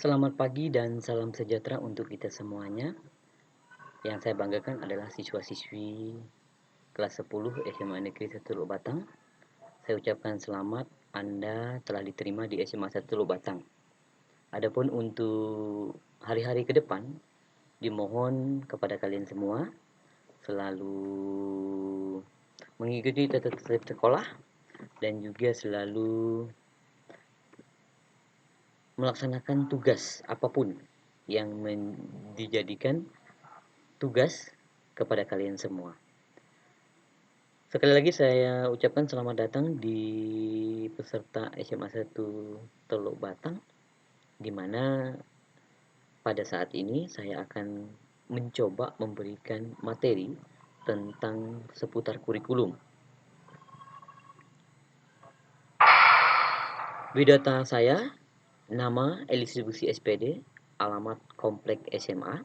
Selamat pagi dan salam sejahtera untuk kita semuanya. Yang saya banggakan adalah siswa-siswi kelas 10 SMA Negeri 1 Teluk Batang. Saya ucapkan selamat Anda telah diterima di SMA 1 Teluk Batang. Adapun untuk hari-hari ke depan, dimohon kepada kalian semua selalu mengikuti tertib sekolah dan juga selalu melaksanakan tugas apapun yang dijadikan tugas kepada kalian semua. Sekali lagi saya ucapkan selamat datang di peserta SMA 1 Teluk Batang, di mana pada saat ini saya akan mencoba memberikan materi tentang seputar kurikulum. Biodata saya, nama Elisabeth SPD, alamat Komplek SMA,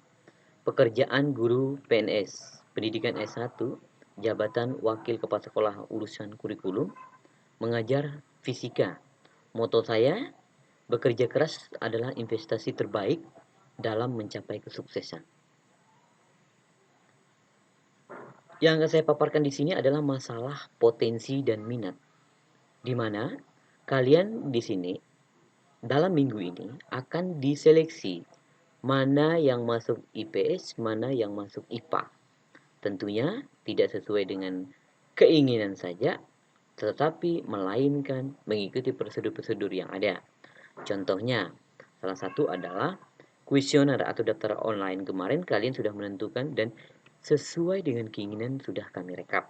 pekerjaan guru PNS, pendidikan S1, jabatan Wakil Kepala Sekolah urusan kurikulum, mengajar fisika. Moto saya, bekerja keras adalah investasi terbaik dalam mencapai kesuksesan. Yang akan saya paparkan di sini adalah masalah potensi dan minat, di mana kalian di sini dalam minggu ini akan diseleksi mana yang masuk IPS, mana yang masuk IPA. Tentunya tidak sesuai dengan keinginan saja, tetapi melainkan mengikuti prosedur-prosedur yang ada. Contohnya, salah satu adalah kuesioner atau daftar online kemarin kalian sudah menentukan dan sesuai dengan keinginan sudah kami rekap.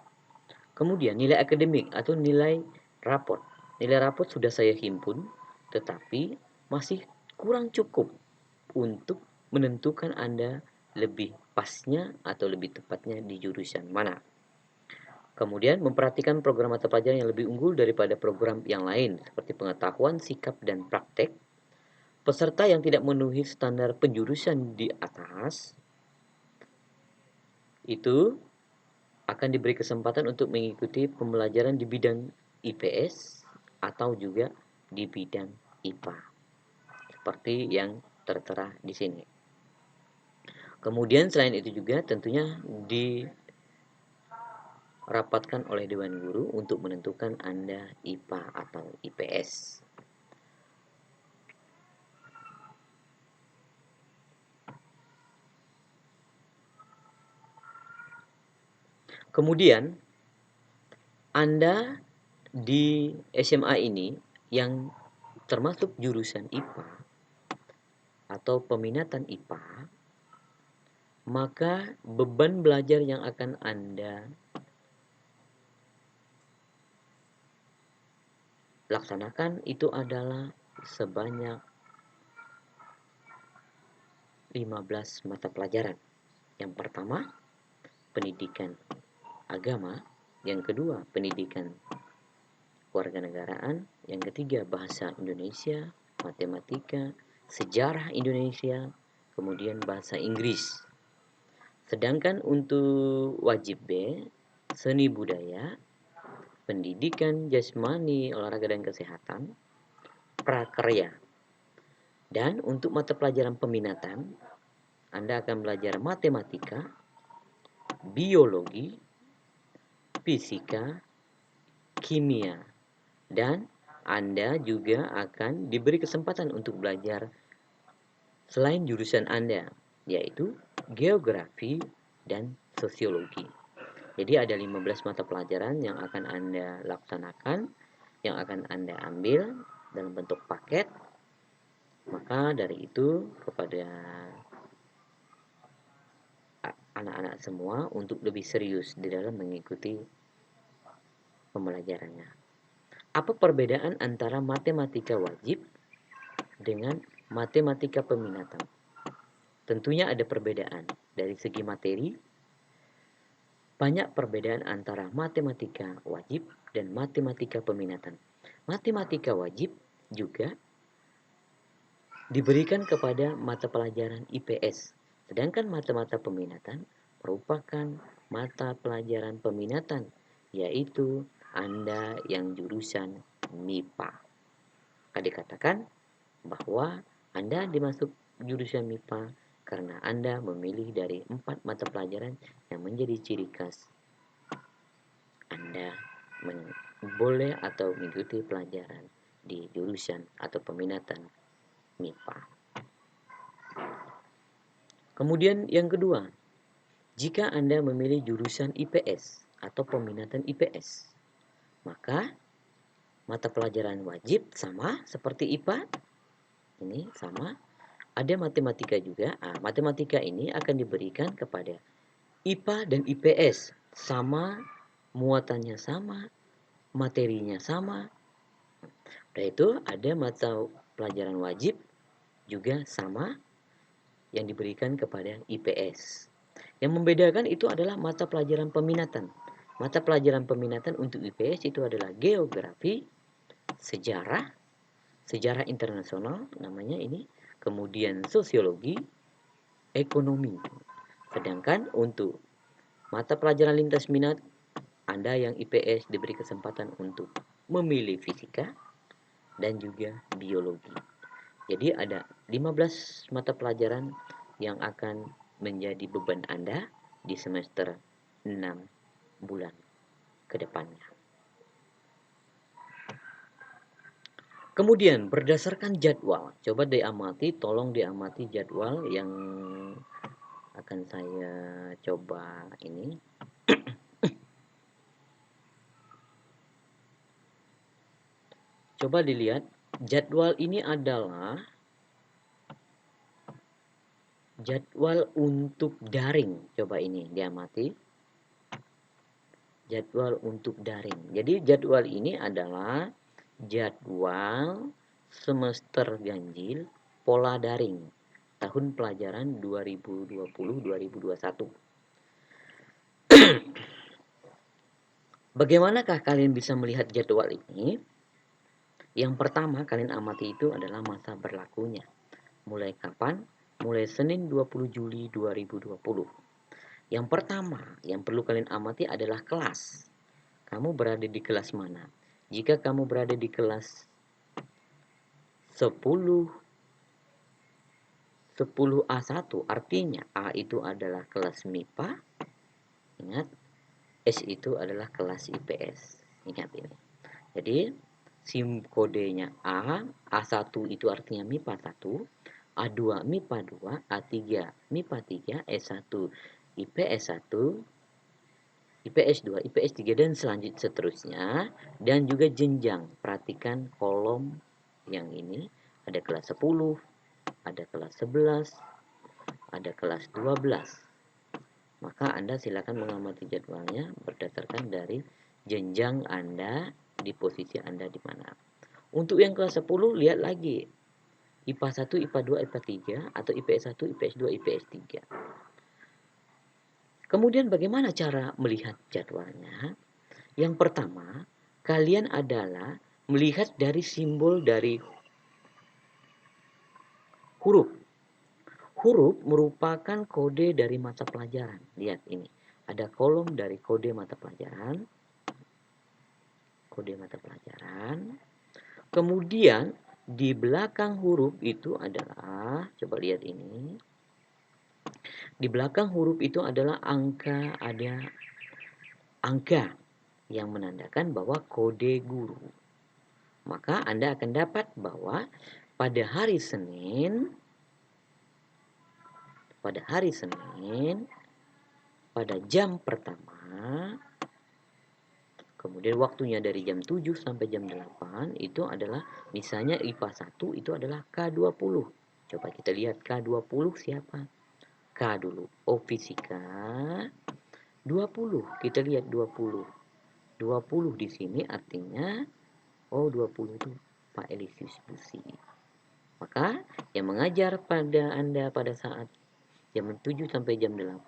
Kemudian nilai akademik atau nilai raport. Nilai raport sudah saya himpun, tetapi masih kurang cukup untuk menentukan Anda lebih pasnya atau lebih tepatnya di jurusan mana. Kemudian memperhatikan program mata pelajaran yang lebih unggul daripada program yang lain seperti pengetahuan, sikap, dan praktek. Peserta yang tidak memenuhi standar penjurusan di atas itu akan diberi kesempatan untuk mengikuti pembelajaran di bidang IPS atau juga di bidang IPA. Seperti yang tertera di sini. Kemudian selain itu juga tentunya dirapatkan oleh Dewan Guru untuk menentukan Anda IPA atau IPS. Kemudian Anda di SMA ini yang termasuk jurusan IPA atau peminatan IPA, maka beban belajar yang akan Anda laksanakan itu adalah sebanyak 15 mata pelajaran. Yang pertama, pendidikan agama. Yang kedua, pendidikan kewarganegaraan. Yang ketiga, bahasa Indonesia, matematika, sejarah Indonesia, kemudian bahasa Inggris. Sedangkan untuk wajib B, seni budaya, pendidikan jasmani, olahraga dan kesehatan, prakarya. Dan untuk mata pelajaran peminatan, Anda akan belajar matematika, biologi, fisika, kimia, dan Anda juga akan diberi kesempatan untuk belajar selain jurusan Anda, yaitu geografi dan sosiologi. Jadi ada 15 mata pelajaran yang akan Anda laksanakan, yang akan Anda ambil dalam bentuk paket. Maka dari itu kepada anak-anak semua untuk lebih serius di dalam mengikuti pembelajarannya. Apa perbedaan antara matematika wajib dengan matematika peminatan? Tentunya ada perbedaan dari segi materi. Banyak perbedaan antara matematika wajib dan matematika peminatan. Matematika wajib juga diberikan kepada mata pelajaran IPS. Sedangkan mata-mata peminatan merupakan mata pelajaran peminatan, yaitu Anda yang jurusan MIPA. Maka dikatakan bahwa Anda dimasuk jurusan MIPA karena Anda memilih dari 4 mata pelajaran yang menjadi ciri khas Anda boleh atau mengikuti pelajaran di jurusan atau peminatan MIPA. Kemudian yang kedua, jika Anda memilih jurusan IPS atau peminatan IPS, maka mata pelajaran wajib sama seperti IPA, ini sama. Ada matematika juga. Matematika ini akan diberikan kepada IPA dan IPS, sama, muatannya sama, materinya sama. Dan itu ada mata pelajaran wajib juga sama yang diberikan kepada IPS. Yang membedakan itu adalah mata pelajaran peminatan. Mata pelajaran peminatan untuk IPS itu adalah geografi, sejarah, sejarah internasional namanya ini, kemudian sosiologi, ekonomi. Sedangkan untuk mata pelajaran lintas minat, Anda yang IPS diberi kesempatan untuk memilih fisika dan juga biologi. Jadi ada 15 mata pelajaran yang akan menjadi beban Anda di semester 6 bulan ke depannya. Kemudian berdasarkan jadwal, coba diamati, tolong diamati jadwal yang akan saya coba ini. Coba dilihat, jadwal ini adalah jadwal untuk daring. Coba ini diamati. Jadwal untuk daring. Jadi jadwal ini adalah jadwal semester ganjil pola daring tahun pelajaran 2020-2021. Bagaimanakah kalian bisa melihat jadwal ini? Yang pertama kalian amati itu adalah masa berlakunya. Mulai kapan? Mulai Senin 20 Juli 2020. Yang pertama yang perlu kalian amati adalah kelas. Kamu berada di kelas mana? Jika kamu berada di kelas 10 10A1, artinya A itu adalah kelas MIPA. Ingat, S itu adalah kelas IPS. Ingat ini. Jadi SIM kodenya A1 itu artinya MIPA 1, A2 MIPA 2, A3 MIPA 3, S1 IPS 1, IPS 2, IPS 3 dan seterusnya. Dan juga jenjang. Perhatikan kolom yang ini. Ada kelas 10, ada kelas 11, ada kelas 12. Maka Anda silakan mengamati jadwalnya berdasarkan dari jenjang Anda di posisi Anda di mana. Untuk yang kelas 10 lihat lagi. IPA 1, IPA 2, IPA 3 atau IPS 1, IPS 2, IPS 3. Kemudian bagaimana cara melihat jadwalnya? Yang pertama, kalian adalah melihat dari simbol dari huruf. Huruf merupakan kode dari mata pelajaran. Lihat ini. Ada kolom dari kode mata pelajaran. Kode mata pelajaran. Kemudian di belakang huruf itu adalah, coba lihat ini. Di belakang huruf itu adalah angka, ada angka yang menandakan bahwa kode guru. Maka Anda akan dapat bahwa pada hari Senin, pada jam pertama, kemudian waktunya dari jam 7 sampai jam 8, itu adalah misalnya IPA 1 itu adalah K20. Coba kita lihat K20 siapa? K dulu. Oh, fisika 20. Kita lihat 20. 20 di sini artinya 20 itu Pak Elisius Busi. Maka yang mengajar pada Anda pada saat jam 7 sampai jam 8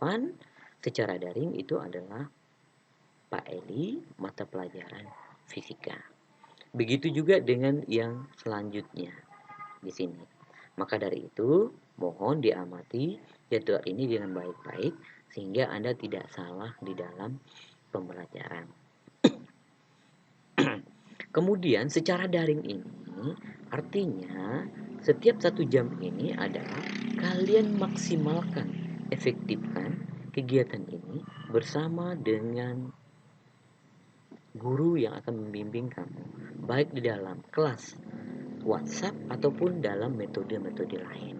secara daring itu adalah Pak Eli, mata pelajaran fisika. Begitu juga dengan yang selanjutnya di sini. Maka dari itu, mohon diamati jadwal ini dengan baik-baik sehingga Anda tidak salah di dalam pembelajaran. Kemudian secara daring ini artinya setiap 1 jam ini adalah kalian maksimalkan, efektifkan kegiatan ini bersama dengan guru yang akan membimbing kamu, baik di dalam kelas WhatsApp ataupun dalam metode-metode lain.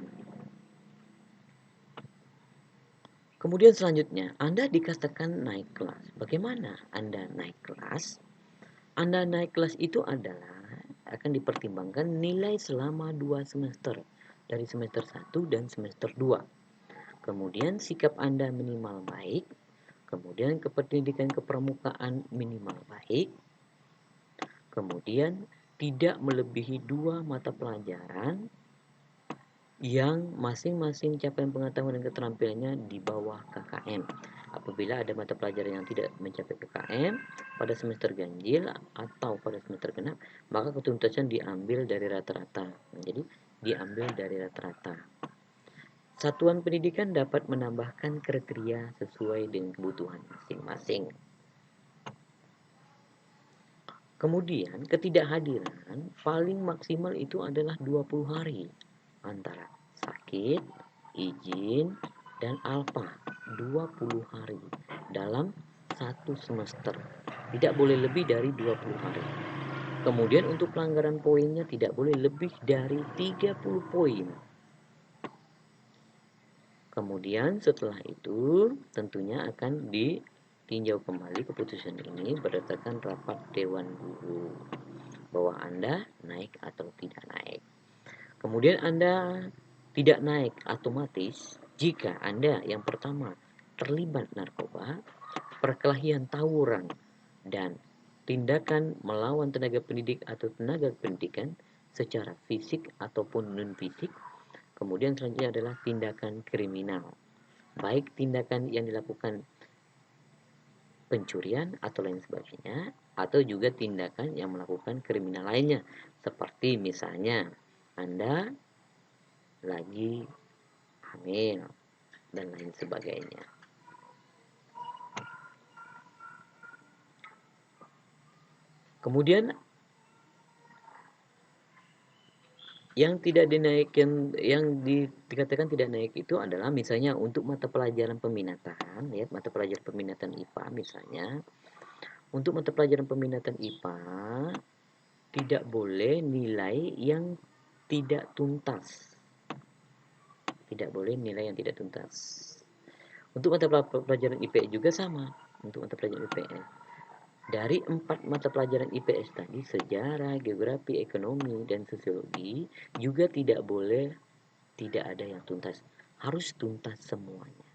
Kemudian selanjutnya, Anda dikatakan naik kelas. Bagaimana Anda naik kelas? Anda naik kelas itu adalah akan dipertimbangkan nilai selama 2 semester, dari semester 1 dan semester 2. Kemudian sikap Anda minimal baik, kemudian kependidikan kepramukaan minimal baik, kemudian tidak melebihi 2 mata pelajaran yang masing-masing capaian pengetahuan dan keterampilannya di bawah KKM. Apabila ada mata pelajaran yang tidak mencapai KKM pada semester ganjil atau pada semester genap, maka ketuntasan diambil dari rata-rata. Jadi diambil dari rata-rata. Satuan pendidikan dapat menambahkan kriteria sesuai dengan kebutuhan masing-masing. Kemudian ketidakhadiran paling maksimal itu adalah 20 hari antara sakit, izin, dan alfa. 20 hari dalam 1 semester. Tidak boleh lebih dari 20 hari. Kemudian untuk pelanggaran poinnya tidak boleh lebih dari 30 poin. Kemudian setelah itu tentunya akan ditinjau kembali keputusan ini berdasarkan rapat Dewan Guru bahwa Anda naik atau tidak naik. Kemudian Anda tidak naik otomatis jika Anda yang pertama terlibat narkoba, perkelahian tawuran, dan tindakan melawan tenaga pendidik atau tenaga pendidikan secara fisik ataupun non-fisik. Kemudian selanjutnya adalah tindakan kriminal, baik tindakan yang dilakukan pencurian atau lain sebagainya, atau juga tindakan yang melakukan kriminal lainnya, seperti misalnya Anda lagi hamil dan lain sebagainya. Kemudian yang tidak dinaikkan, yang dikatakan tidak naik itu adalah misalnya untuk mata pelajaran peminatan, ya, mata pelajaran peminatan IPA misalnya. Untuk mata pelajaran peminatan IPA tidak boleh nilai yang tidak tuntas. Tidak boleh nilai yang tidak tuntas. Untuk mata pelajaran IPS juga sama. Untuk mata pelajaran IPS. Dari 4 mata pelajaran IPS tadi, sejarah, geografi, ekonomi, dan sosiologi, juga tidak boleh tidak ada yang tuntas. Harus tuntas semuanya.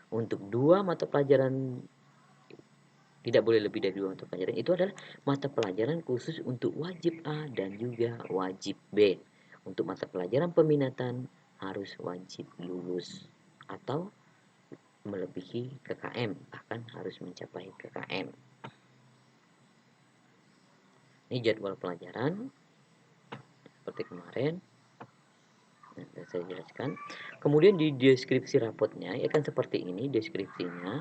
Untuk 2 mata pelajaran, tidak boleh lebih dari 2 mata pelajaran, itu adalah mata pelajaran khusus untuk wajib A dan juga wajib B. Untuk mata pelajaran peminatan harus wajib lulus atau melebihi KKM, bahkan harus mencapai KKM. Ini jadwal pelajaran seperti kemarin. Nah, saya jelaskan. Kemudian di deskripsi rapotnya ya kan seperti ini deskripsinya.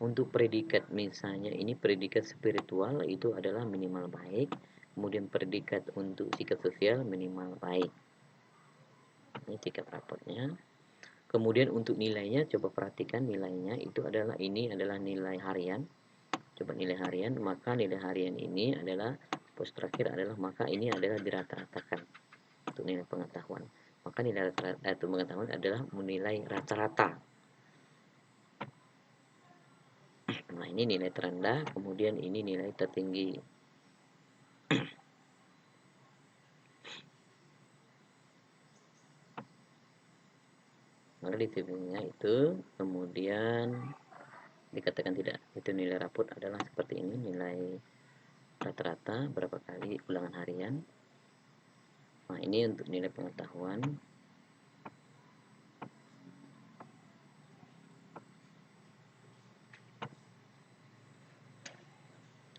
Untuk predikat misalnya ini predikat spiritual itu adalah minimal baik. Kemudian predikat untuk sikap sosial minimal baik. Ini sikap rapotnya. Kemudian untuk nilainya coba perhatikan nilainya itu adalah ini adalah nilai harian. Coba nilai harian, maka nilai harian ini adalah pos terakhir adalah maka ini adalah dirata-ratakan untuk nilai pengetahuan. Maka nilai rata-rata pengetahuan adalah menilai rata-rata. Nah, ini nilai terendah, kemudian ini nilai tertinggi. Maka ditimbangnya itu, kemudian dikatakan tidak. Itu nilai rapot adalah seperti ini, nilai rata-rata berapa kali ulangan harian. Nah, ini untuk nilai pengetahuan.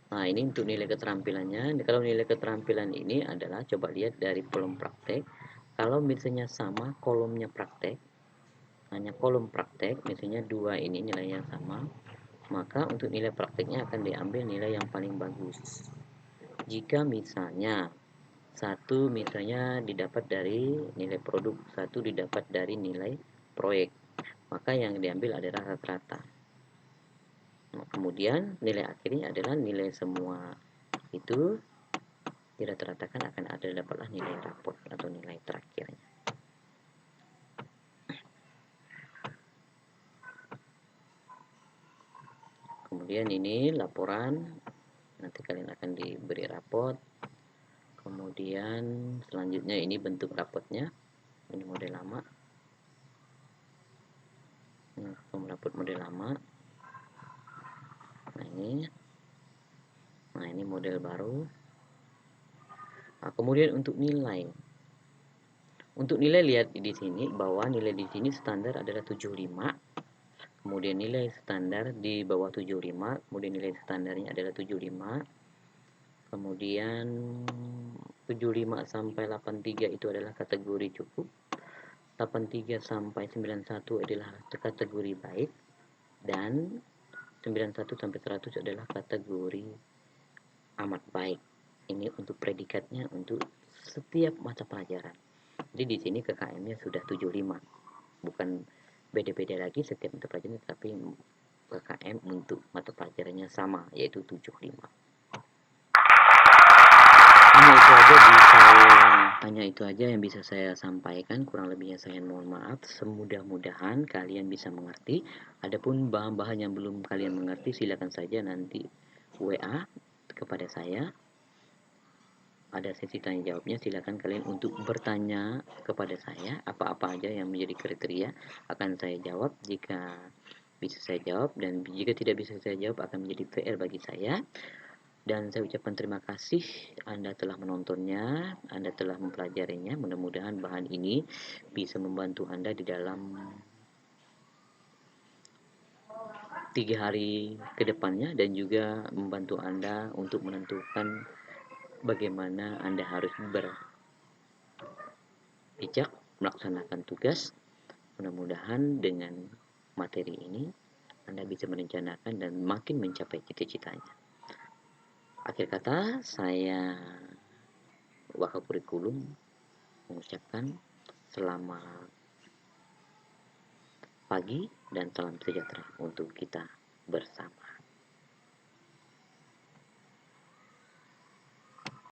Nah, ini untuk nilai keterampilannya. Kalau nilai keterampilan ini adalah coba lihat dari kolom praktek. Kalau misalnya sama kolomnya praktek, hanya kolom praktek, misalnya 2 ini nilainya sama, maka untuk nilai prakteknya akan diambil nilai yang paling bagus. Jika misalnya satu misalnya didapat dari nilai produk, satu didapat dari nilai proyek, maka yang diambil adalah rata-rata. Nah, kemudian nilai akhirnya adalah nilai semua itu dirata-ratakan, akan ada dapatlah nilai raport atau nilai terakhirnya. Kemudian ini laporan, nanti kalian akan diberi raport. Kemudian selanjutnya ini bentuk rapotnya, ini model lama. Raport model lama. Nah ini model baru. Nah, kemudian untuk nilai, lihat di sini bahwa nilai di sini standar adalah 75. Kemudian nilai standar di bawah 75, kemudian nilai standarnya adalah 75. Kemudian 75 sampai 83 itu adalah kategori cukup. 83 sampai 91 adalah kategori baik, dan 91 sampai 100 adalah kategori amat baik. Ini untuk predikatnya untuk setiap mata pelajaran. Jadi di sini KKM-nya sudah 75. Bukan beda-beda lagi setiap mata pelajaran, tapi KKM untuk mata pelajarannya sama, yaitu 75. Hanya itu aja yang bisa saya sampaikan, kurang lebihnya saya mohon maaf. Semudah-mudahan kalian bisa mengerti. Adapun bahan-bahan yang belum kalian mengerti, silakan saja nanti WA kepada saya. Ada sesi tanya jawabnya, silakan kalian untuk bertanya kepada saya apa-apa aja yang menjadi kriteria, akan saya jawab jika bisa saya jawab, dan jika tidak bisa saya jawab akan menjadi PR bagi saya. Dan saya ucapkan terima kasih Anda telah menontonnya, Anda telah mempelajarinya. Mudah-mudahan bahan ini bisa membantu Anda di dalam 3 hari ke depannya, dan juga membantu Anda untuk menentukan bagaimana Anda harus bijak melaksanakan tugas. Mudah-mudahan dengan materi ini Anda bisa merencanakan dan makin mencapai cita-citanya. Akhir kata, saya Wakakurikulum mengucapkan selamat pagi dan salam sejahtera untuk kita bersama.